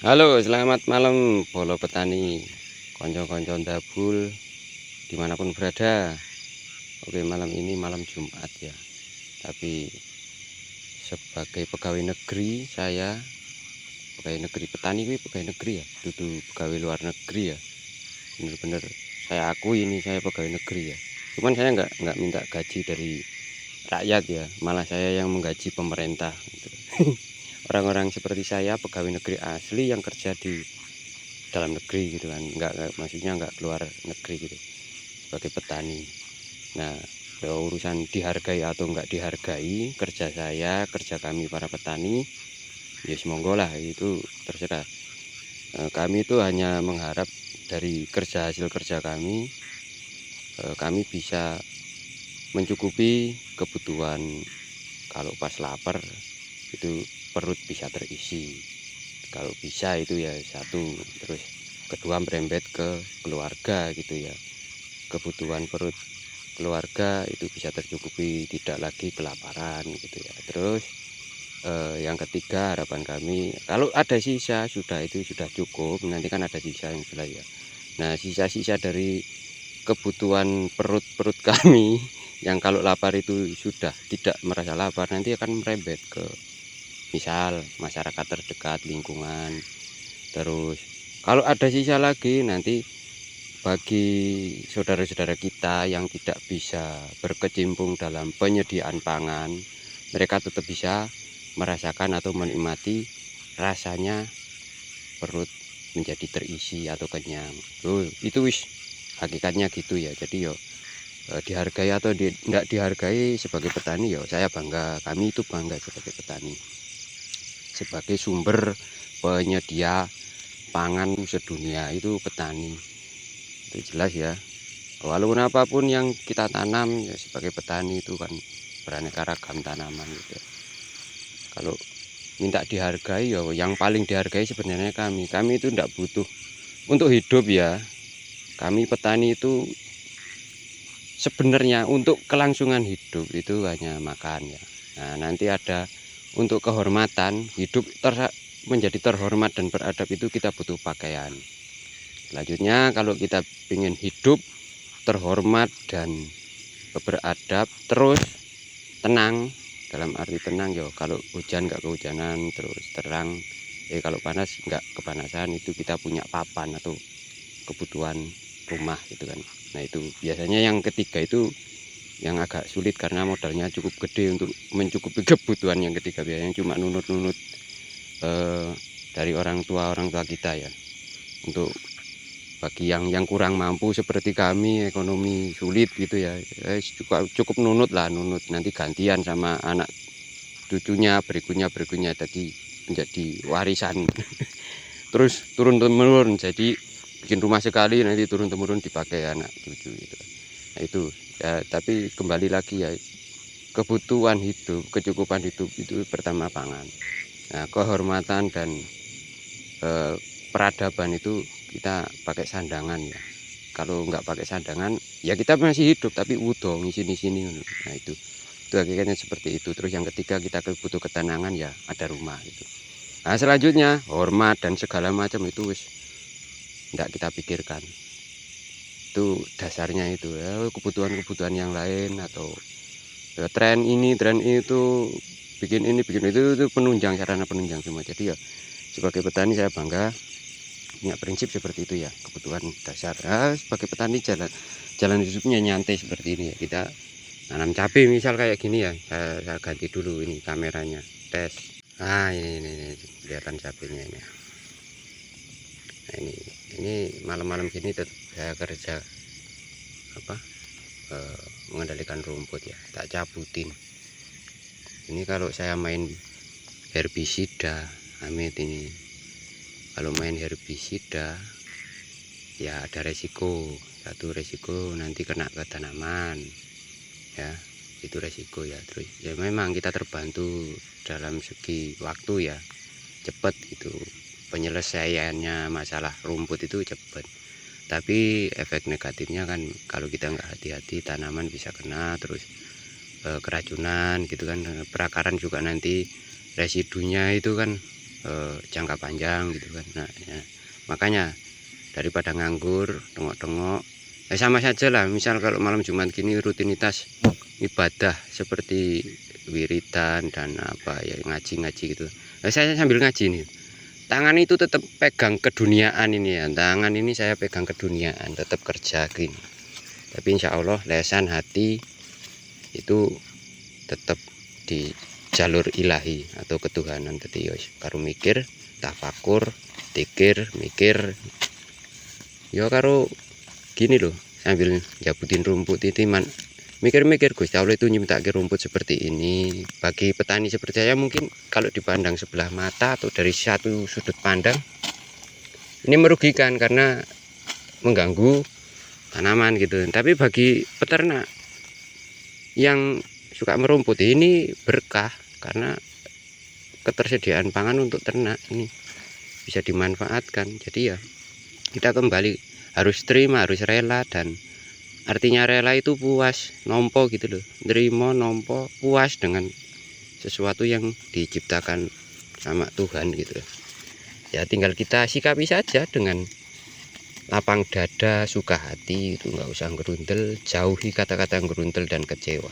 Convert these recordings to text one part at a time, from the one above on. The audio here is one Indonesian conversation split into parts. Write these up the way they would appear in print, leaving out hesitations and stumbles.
Halo, selamat malam bolo petani, konco-konco dabul dimanapun berada. Oke, malam ini malam Jumat ya. Tapi sebagai pegawai negeri saya, pegawai negeri petani ini pegawai negeri ya, dudu pegawai luar negeri ya. Bener-bener saya akui ini saya pegawai negeri ya. Cuman saya nggak minta gaji dari rakyat ya, malah saya yang menggaji pemerintah. Gitu. Orang-orang seperti saya pegawai negeri asli yang kerja di dalam negeri gitu kan, maksudnya nggak keluar negeri gitu, sebagai petani. Nah, urusan dihargai atau nggak dihargai kerja saya, kerja kami para petani, ya semoga lah itu terserah. Kami itu hanya mengharap dari hasil kerja kami, kami bisa mencukupi kebutuhan. Kalau pas lapar itu perut bisa terisi, kalau bisa itu ya satu. Terus kedua merembet ke keluarga gitu ya, kebutuhan perut keluarga itu bisa tercukupi, tidak lagi kelaparan gitu ya. Terus yang ketiga harapan kami kalau ada sisa itu sudah cukup, nanti kan ada sisa yang jelas ya. Nah, sisa-sisa dari kebutuhan perut-perut kami yang kalau lapar itu sudah tidak merasa lapar, nanti akan merembet ke misal masyarakat terdekat, lingkungan. Terus kalau ada sisa lagi nanti bagi saudara-saudara kita yang tidak bisa berkecimpung dalam penyediaan pangan, mereka tetap bisa merasakan atau menikmati rasanya perut menjadi terisi atau kenyang. Itu wis hakikatnya gitu ya. Jadi yo dihargai atau tidak dihargai sebagai petani, yo saya bangga, kami itu bangga sebagai petani, sebagai sumber penyedia pangan sedunia itu petani. Itu jelas ya, walaupun apapun yang kita tanam ya, sebagai petani itu kan beraneka ragam tanaman gitu ya. Kalau minta dihargai ya yang paling dihargai sebenarnya kami itu tidak butuh untuk hidup ya. Kami petani itu sebenarnya untuk kelangsungan hidup itu hanya makan ya. Nah, nanti ada untuk kehormatan hidup, menjadi terhormat dan beradab itu kita butuh pakaian. Selanjutnya kalau kita ingin hidup terhormat dan beradab terus tenang, dalam arti tenang ya, kalau hujan nggak kehujanan, terus terang kalau panas nggak kepanasan, itu kita punya papan atau kebutuhan rumah gitu kan. Nah, itu biasanya yang ketiga itu yang agak sulit karena modalnya cukup gede untuk mencukupi kebutuhan. Yang ketiga biasanya cuma nunut-nunut dari orang tua kita ya. Untuk bagi yang kurang mampu seperti kami, ekonomi sulit gitu ya, cukup nunut lah, nunut nanti gantian sama anak cucunya berikutnya jadi menjadi warisan. Terus turun temurun, jadi bikin rumah sekali nanti turun temurun dipakai anak cucu gitu. Nah, itu ya, tapi kembali lagi ya, kebutuhan hidup, kecukupan hidup itu pertama pangan. Nah, kehormatan dan peradaban itu kita pakai sandangan ya. Kalau nggak pakai sandangan ya kita masih hidup tapi utuh di sini. Nah, itu hakikatnya seperti itu. Terus yang ketiga kita butuh ketenangan ya, ada rumah gitu. Nah, selanjutnya hormat dan segala macam itu wis nggak kita pikirkan. Itu dasarnya itu ya, kebutuhan-kebutuhan yang lain atau ya, tren ini tren itu, bikin ini bikin itu penunjang, sarana penunjang semua. Jadi ya sebagai petani saya bangga punya prinsip seperti itu ya, kebutuhan dasar. Nah, sebagai petani jalan hidupnya nyantai seperti ini ya. Kita nanam cabai misal kayak gini ya, saya ganti dulu ini kameranya, tes. Nah, ini kelihatan cabainya ini. Nah, ini malam-malam gini tetap saya kerja apa mengendalikan rumput ya, tak cabutin. Ini kalau saya main herbisida, amit ini kalau main herbisida ya ada resiko. Satu resiko nanti kena ke tanaman ya, itu resiko ya. Terus ya memang kita terbantu dalam segi waktu ya, cepat gitu penyelesaiannya, masalah rumput itu cepat. Tapi efek negatifnya kan kalau kita nggak hati-hati tanaman bisa kena, terus keracunan gitu kan, perakaran juga nanti residunya itu kan jangka panjang gitu kan. Nah ya, makanya daripada nganggur tengok-tengok sama saja lah. Misal kalau malam Jumat gini rutinitas ibadah seperti wiridan dan apa ya, ngaji-ngaji gitu. Saya sambil ngaji nih, tangan itu tetap pegang keduniaan ini ya, tangan ini saya pegang keduniaan, tetap kerja gini. Tapi insya Allah lesan hati itu tetap di jalur ilahi atau ketuhanan tadi ya, karo mikir tafakur tikir mikir ya, karo gini loh, sambil jabutin rumput itu mikir-mikir Gusti Allah itu nyiptakan rumput seperti ini. Bagi petani seperti saya mungkin kalau dipandang sebelah mata atau dari satu sudut pandang ini merugikan karena mengganggu tanaman gitu. Tapi bagi peternak yang suka merumput ini berkah, karena ketersediaan pangan untuk ternak ini bisa dimanfaatkan. Jadi ya kita kembali harus terima, harus rela, dan artinya rela itu puas, nompo gitu loh, nerimo nompo puas dengan sesuatu yang diciptakan sama Tuhan gitu. Ya tinggal kita sikapi saja dengan lapang dada, suka hati, itu nggak usah gerundel, jauhi kata-kata gerundel dan kecewa.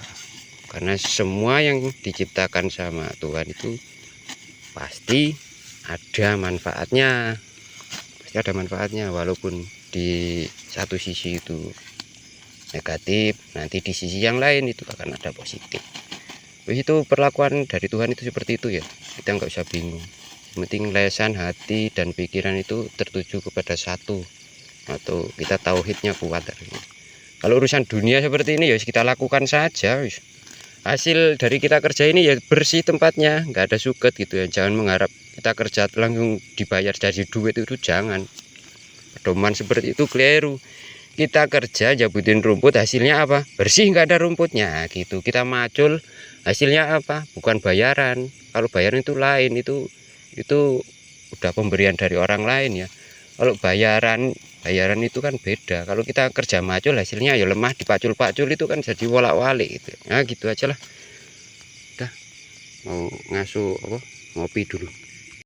Karena semua yang diciptakan sama Tuhan itu pasti ada manfaatnya, walaupun di satu sisi itu negatif, nanti di sisi yang lain itu akan ada positif. Itu perlakuan dari Tuhan itu seperti itu ya, kita nggak usah bingung. Yang penting lesan hati dan pikiran itu tertuju kepada satu, atau kita tauhidnya kuat. Kalau urusan dunia seperti ini ya kita lakukan saja. Hasil dari kita kerja ini ya bersih tempatnya, nggak ada suket gitu ya. Jangan mengharap kita kerja langsung dibayar dari duit, itu jangan. Pedoman seperti itu keliru. Kita kerja jabutin rumput, hasilnya apa? Bersih, nggak ada rumputnya gitu. Kita macul, hasilnya apa? Bukan bayaran. Kalau bayaran itu lain, itu udah pemberian dari orang lain ya. Kalau bayaran itu kan beda. Kalau kita kerja macul, hasilnya ya lemah, dipacul-pacul itu kan jadi wolak-walik gitu. Nah gitu aja lah. Udah mau ngasuh apa? Ngopi dulu.